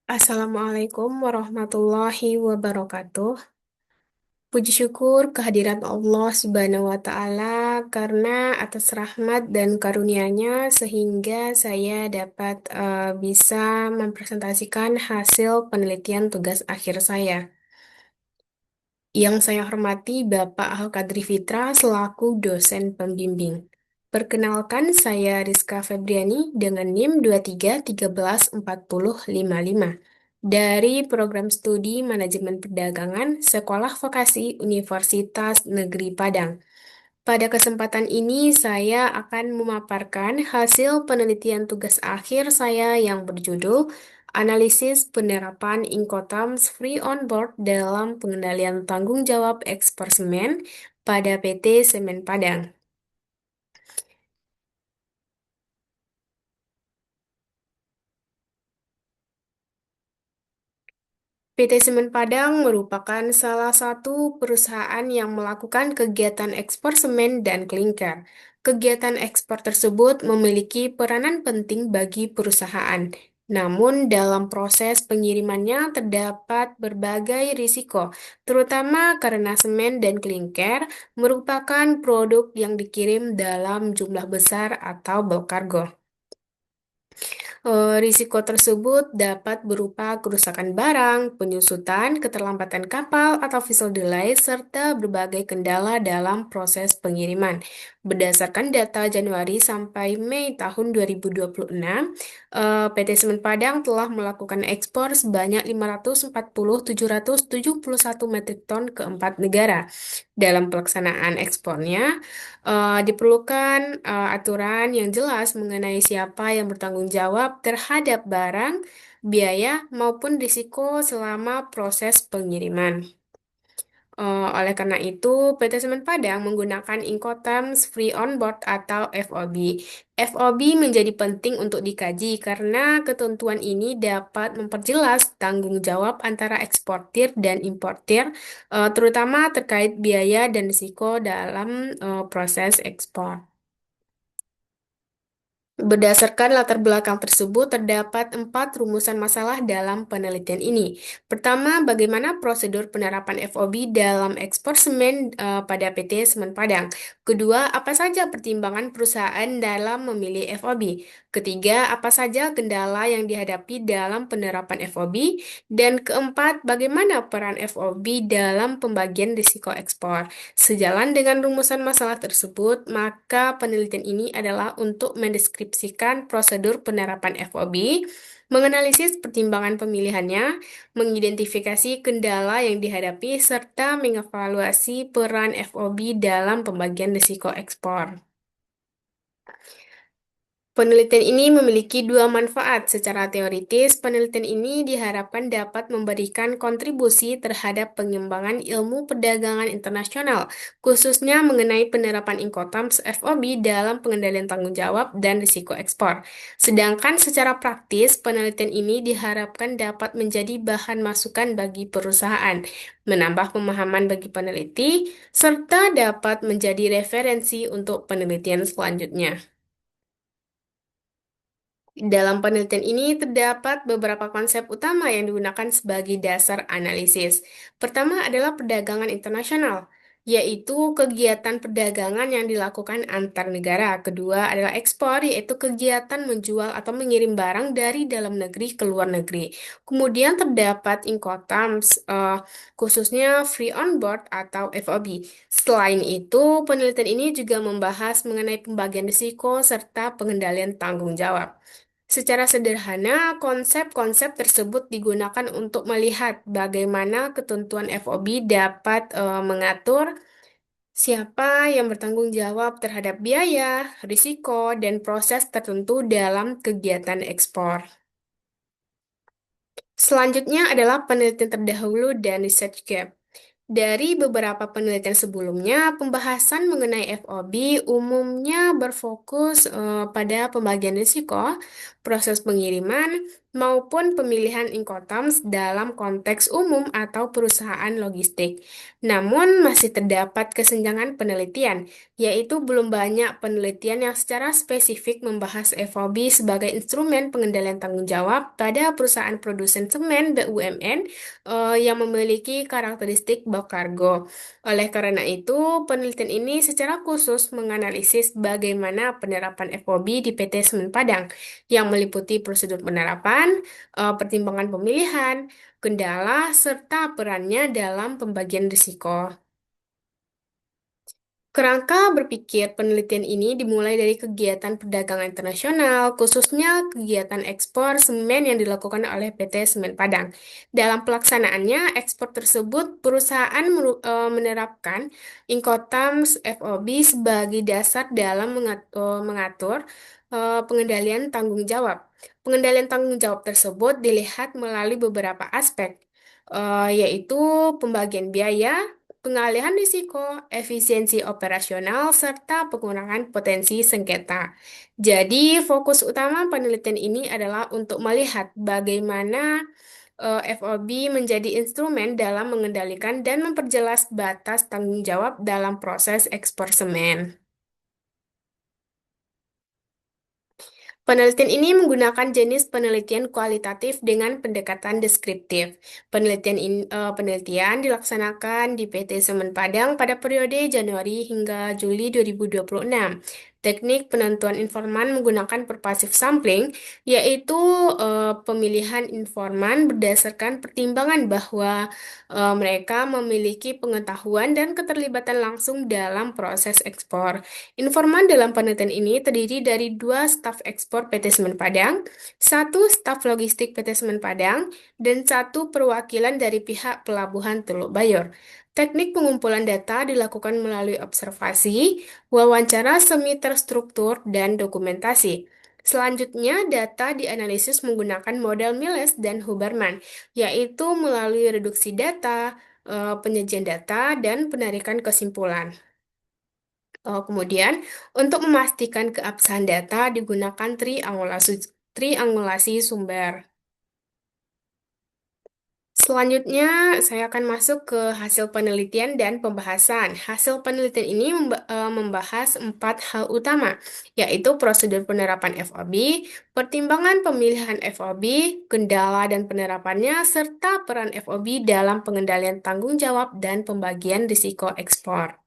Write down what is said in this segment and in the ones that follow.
Assalamualaikum warahmatullahi wabarakatuh. Puji syukur kehadiran Allah Subhanahu wa Ta'ala karena atas rahmat dan karunia-Nya sehingga saya dapat bisa mempresentasikan hasil penelitian tugas akhir saya. Yang saya hormati Bapak Al-Kadri Fitra selaku dosen pembimbing. Perkenalkan, saya Rizka Febriani dengan NIM 23134055 dari Program Studi Manajemen Perdagangan Sekolah Vokasi Universitas Negeri Padang. Pada kesempatan ini, saya akan memaparkan hasil penelitian tugas akhir saya yang berjudul Analisis Penerapan Incoterms Free on Board dalam Pengendalian Tanggung Jawab Ekspor Semen pada PT Semen Padang. PT Semen Padang merupakan salah satu perusahaan yang melakukan kegiatan ekspor semen dan klinker. Kegiatan ekspor tersebut memiliki peranan penting bagi perusahaan. Namun, dalam proses pengirimannya terdapat berbagai risiko, terutama karena semen dan klinker merupakan produk yang dikirim dalam jumlah besar atau bulk cargo. Risiko tersebut dapat berupa kerusakan barang, penyusutan, keterlambatan kapal atau vessel delay, serta berbagai kendala dalam proses pengiriman. Berdasarkan data Januari sampai Mei tahun 2026, PT Semen Padang telah melakukan ekspor sebanyak 540.771 metrik ton ke 4 negara. Dalam pelaksanaan ekspornya, diperlukan aturan yang jelas mengenai siapa yang bertanggung jawab terhadap barang, biaya, maupun risiko selama proses pengiriman. Oleh karena itu, PT Semen Padang menggunakan Incoterms Free on Board atau FOB. FOB menjadi penting untuk dikaji karena ketentuan ini dapat memperjelas tanggung jawab antara eksportir dan importir, terutama terkait biaya dan risiko dalam proses ekspor. Berdasarkan latar belakang tersebut, terdapat 4 rumusan masalah dalam penelitian ini. Pertama, bagaimana prosedur penerapan FOB dalam ekspor semen pada PT Semen Padang. Kedua, apa saja pertimbangan perusahaan dalam memilih FOB. Ketiga, apa saja kendala yang dihadapi dalam penerapan FOB. Dan keempat, bagaimana peran FOB dalam pembagian risiko ekspor. Sejalan dengan rumusan masalah tersebut, maka penelitian ini adalah untuk mendeskripsikan prosedur penerapan FOB, menganalisis pertimbangan pemilihannya, mengidentifikasi kendala yang dihadapi, serta mengevaluasi peran FOB dalam pembagian risiko ekspor. Penelitian ini memiliki 2 manfaat. Secara teoritis, penelitian ini diharapkan dapat memberikan kontribusi terhadap pengembangan ilmu perdagangan internasional, khususnya mengenai penerapan Incoterms FOB dalam pengendalian tanggung jawab dan risiko ekspor. Sedangkan secara praktis, penelitian ini diharapkan dapat menjadi bahan masukan bagi perusahaan, menambah pemahaman bagi peneliti, serta dapat menjadi referensi untuk penelitian selanjutnya. Dalam penelitian ini terdapat beberapa konsep utama yang digunakan sebagai dasar analisis. Pertama adalah perdagangan internasional, yaitu kegiatan perdagangan yang dilakukan antar negara. Kedua adalah ekspor, yaitu kegiatan menjual atau mengirim barang dari dalam negeri ke luar negeri. Kemudian terdapat Incoterms, khususnya Free on Board atau FOB. Selain itu, penelitian ini juga membahas mengenai pembagian risiko serta pengendalian tanggung jawab. Secara sederhana, konsep-konsep tersebut digunakan untuk melihat bagaimana ketentuan FOB dapat mengatur siapa yang bertanggung jawab terhadap biaya, risiko, dan proses tertentu dalam kegiatan ekspor. Selanjutnya adalah penelitian terdahulu dan research gap. Dari beberapa penelitian sebelumnya, pembahasan mengenai FOB umumnya berfokus pada pembagian risiko, proses pengiriman, maupun pemilihan Incoterms dalam konteks umum atau perusahaan logistik. Namun, masih terdapat kesenjangan penelitian, yaitu belum banyak penelitian yang secara spesifik membahas FOB sebagai instrumen pengendalian tanggung jawab pada perusahaan produsen semen BUMN yang memiliki karakteristik bulk cargo. Oleh karena itu, penelitian ini secara khusus menganalisis bagaimana penerapan FOB di PT Semen Padang yang meliputi prosedur penerapan, pertimbangan pemilihan, kendala, serta perannya dalam pembagian risiko. Kerangka berpikir penelitian ini dimulai dari kegiatan perdagangan internasional, khususnya kegiatan ekspor semen yang dilakukan oleh PT Semen Padang. Dalam pelaksanaannya, ekspor tersebut perusahaan menerapkan Incoterms FOB sebagai dasar dalam mengatur pengendalian tanggung jawab. Pengendalian tanggung jawab tersebut dilihat melalui beberapa aspek, yaitu pembagian biaya, pengalihan risiko, efisiensi operasional, serta pengurangan potensi sengketa. Jadi, fokus utama penelitian ini adalah untuk melihat bagaimana FOB menjadi instrumen dalam mengendalikan dan memperjelas batas tanggung jawab dalam proses ekspor semen. Penelitian ini menggunakan jenis penelitian kualitatif dengan pendekatan deskriptif. Penelitian dilaksanakan di PT Semen Padang pada periode Januari hingga Juli 2026. Teknik penentuan informan menggunakan pervasive sampling, yaitu pemilihan informan berdasarkan pertimbangan bahwa mereka memiliki pengetahuan dan keterlibatan langsung dalam proses ekspor. Informan dalam penelitian ini terdiri dari dua staf ekspor PT Semen Padang, satu staf logistik PT Semen Padang, dan satu perwakilan dari pihak pelabuhan Teluk Bayor. Teknik pengumpulan data dilakukan melalui observasi, wawancara semi terstruktur, dan dokumentasi. Selanjutnya, data dianalisis menggunakan model Miles dan Huberman, yaitu melalui reduksi data, penyajian data, dan penarikan kesimpulan. Kemudian, untuk memastikan keabsahan data digunakan triangulasi sumber. Selanjutnya, saya akan masuk ke hasil penelitian dan pembahasan. Hasil penelitian ini membahas empat hal utama, yaitu prosedur penerapan FOB, pertimbangan pemilihan FOB, kendala dan penerapannya, serta peran FOB dalam pengendalian tanggung jawab dan pembagian risiko ekspor.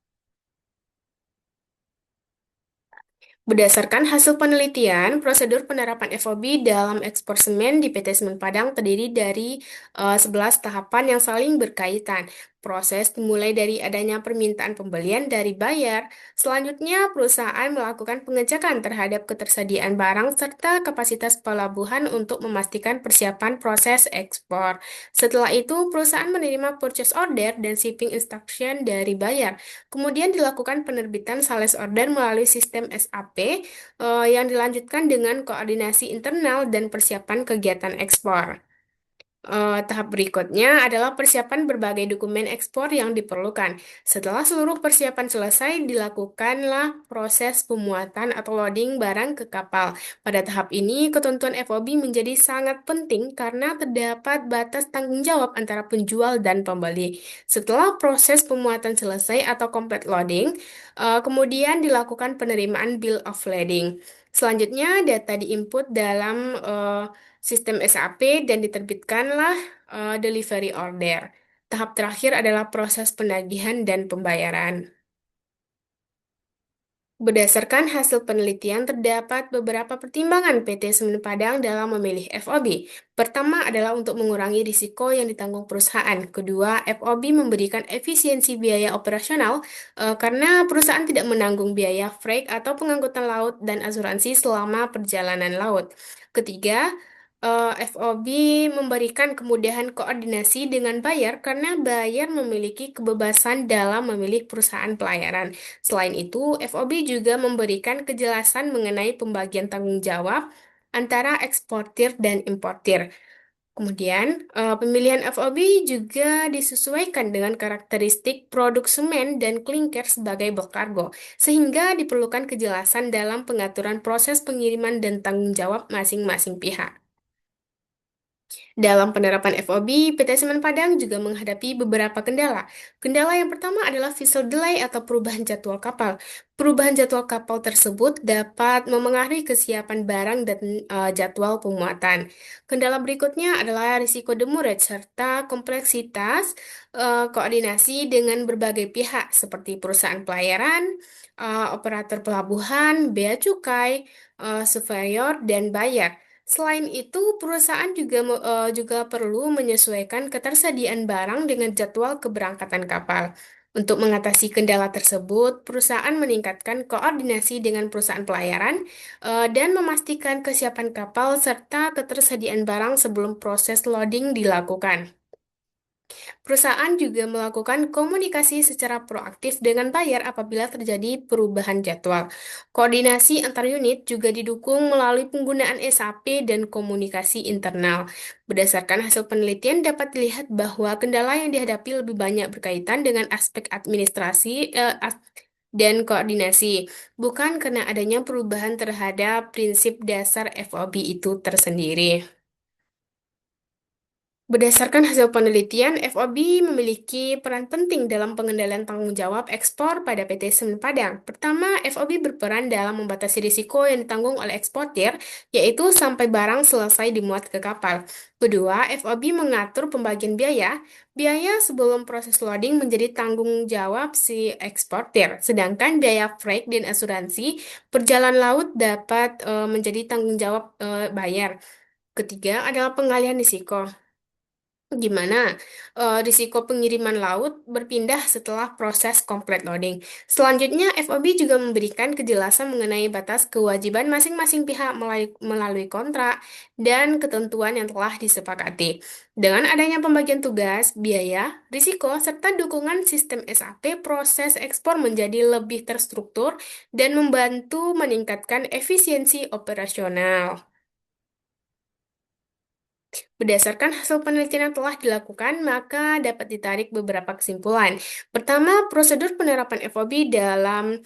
Berdasarkan hasil penelitian, prosedur penerapan FOB dalam ekspor semen di PT Semen Padang terdiri dari 11 tahapan yang saling berkaitan. Proses dimulai dari adanya permintaan pembelian dari buyer. Selanjutnya, perusahaan melakukan pengecekan terhadap ketersediaan barang serta kapasitas pelabuhan untuk memastikan persiapan proses ekspor. Setelah itu, perusahaan menerima purchase order dan shipping instruction dari buyer. Kemudian dilakukan penerbitan sales order melalui sistem SAP yang dilanjutkan dengan koordinasi internal dan persiapan kegiatan ekspor. Tahap berikutnya adalah persiapan berbagai dokumen ekspor yang diperlukan. Setelah seluruh persiapan selesai, dilakukanlah proses pemuatan atau loading barang ke kapal. Pada tahap ini, ketentuan FOB menjadi sangat penting karena terdapat batas tanggung jawab antara penjual dan pembeli. Setelah proses pemuatan selesai atau complete loading, kemudian dilakukan penerimaan bill of lading. Selanjutnya, data diinput dalam sistem SAP dan diterbitkanlah delivery order. Tahap terakhir adalah proses penagihan dan pembayaran. Berdasarkan hasil penelitian, terdapat beberapa pertimbangan PT Semen Padang dalam memilih FOB. Pertama adalah untuk mengurangi risiko yang ditanggung perusahaan. Kedua, FOB memberikan efisiensi biaya operasional karena perusahaan tidak menanggung biaya freight atau pengangkutan laut dan asuransi selama perjalanan laut. Ketiga, FOB memberikan kemudahan koordinasi dengan buyer karena buyer memiliki kebebasan dalam memilih perusahaan pelayaran. Selain itu, FOB juga memberikan kejelasan mengenai pembagian tanggung jawab antara eksportir dan importir. Kemudian, pemilihan FOB juga disesuaikan dengan karakteristik produk semen dan klinker sebagai bulk kargo, sehingga diperlukan kejelasan dalam pengaturan proses pengiriman dan tanggung jawab masing-masing pihak. Dalam penerapan FOB, PT Semen Padang juga menghadapi beberapa kendala. Kendala yang pertama adalah vessel delay atau perubahan jadwal kapal. Perubahan jadwal kapal tersebut dapat memengaruhi kesiapan barang dan jadwal pemuatan. Kendala berikutnya adalah risiko demurrage serta kompleksitas koordinasi dengan berbagai pihak seperti perusahaan pelayaran, operator pelabuhan, bea cukai, surveyor, dan bayar. Selain itu, perusahaan juga perlu menyesuaikan ketersediaan barang dengan jadwal keberangkatan kapal. Untuk mengatasi kendala tersebut, perusahaan meningkatkan koordinasi dengan perusahaan pelayaran dan memastikan kesiapan kapal serta ketersediaan barang sebelum proses loading dilakukan. Perusahaan juga melakukan komunikasi secara proaktif dengan buyer apabila terjadi perubahan jadwal. Koordinasi antar unit juga didukung melalui penggunaan SAP dan komunikasi internal. Berdasarkan hasil penelitian dapat dilihat bahwa kendala yang dihadapi lebih banyak berkaitan dengan aspek administrasi dan koordinasi, bukan karena adanya perubahan terhadap prinsip dasar FOB itu tersendiri. Berdasarkan hasil penelitian, FOB memiliki peran penting dalam pengendalian tanggung jawab ekspor pada PT Semen Padang. Pertama, FOB berperan dalam membatasi risiko yang ditanggung oleh eksportir, yaitu sampai barang selesai dimuat ke kapal. Kedua, FOB mengatur pembagian biaya. Biaya sebelum proses loading menjadi tanggung jawab si eksportir, sedangkan biaya freight dan asuransi perjalanan laut dapat menjadi tanggung jawab bayar. Ketiga adalah pengalihan risiko. Gimana risiko pengiriman laut berpindah setelah proses complete loading. Selanjutnya, FOB juga memberikan kejelasan mengenai batas kewajiban masing-masing pihak melalui kontrak dan ketentuan yang telah disepakati. Dengan adanya pembagian tugas, biaya, risiko, serta dukungan sistem SAP, proses ekspor menjadi lebih terstruktur dan membantu meningkatkan efisiensi operasional. Berdasarkan hasil penelitian yang telah dilakukan, maka dapat ditarik beberapa kesimpulan. Pertama, prosedur penerapan FOB dalam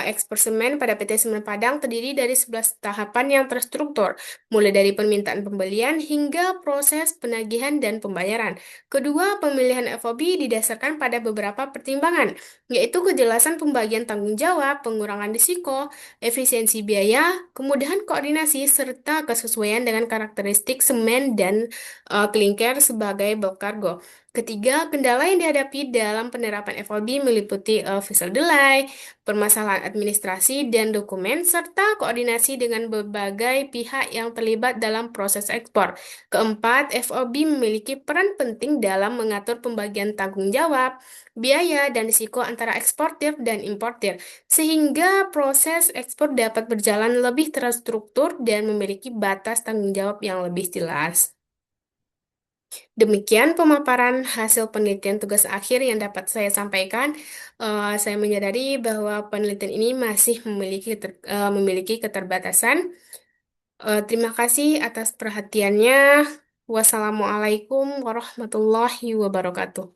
ekspor semen pada PT Semen Padang terdiri dari 11 tahapan yang terstruktur, mulai dari permintaan pembelian hingga proses penagihan dan pembayaran. Kedua, pemilihan FOB didasarkan pada beberapa pertimbangan, yaitu kejelasan pembagian tanggung jawab, pengurangan risiko, efisiensi biaya, kemudahan koordinasi, serta kesesuaian dengan karakteristik semen dan klinker sebagai bulk cargo. Ketiga, kendala yang dihadapi dalam penerapan FOB meliputi vessel delay, permasalahan administrasi dan dokumen, serta koordinasi dengan berbagai pihak yang terlibat dalam proses ekspor. Keempat, FOB memiliki peran penting dalam mengatur pembagian tanggung jawab, biaya, dan risiko antara eksportir dan importir sehingga proses ekspor dapat berjalan lebih terstruktur dan memiliki batas tanggung jawab yang lebih jelas. Demikian pemaparan hasil penelitian tugas akhir yang dapat saya sampaikan. Saya menyadari bahwa penelitian ini masih memiliki keterbatasan. Terima kasih atas perhatiannya. Wassalamualaikum warahmatullahi wabarakatuh.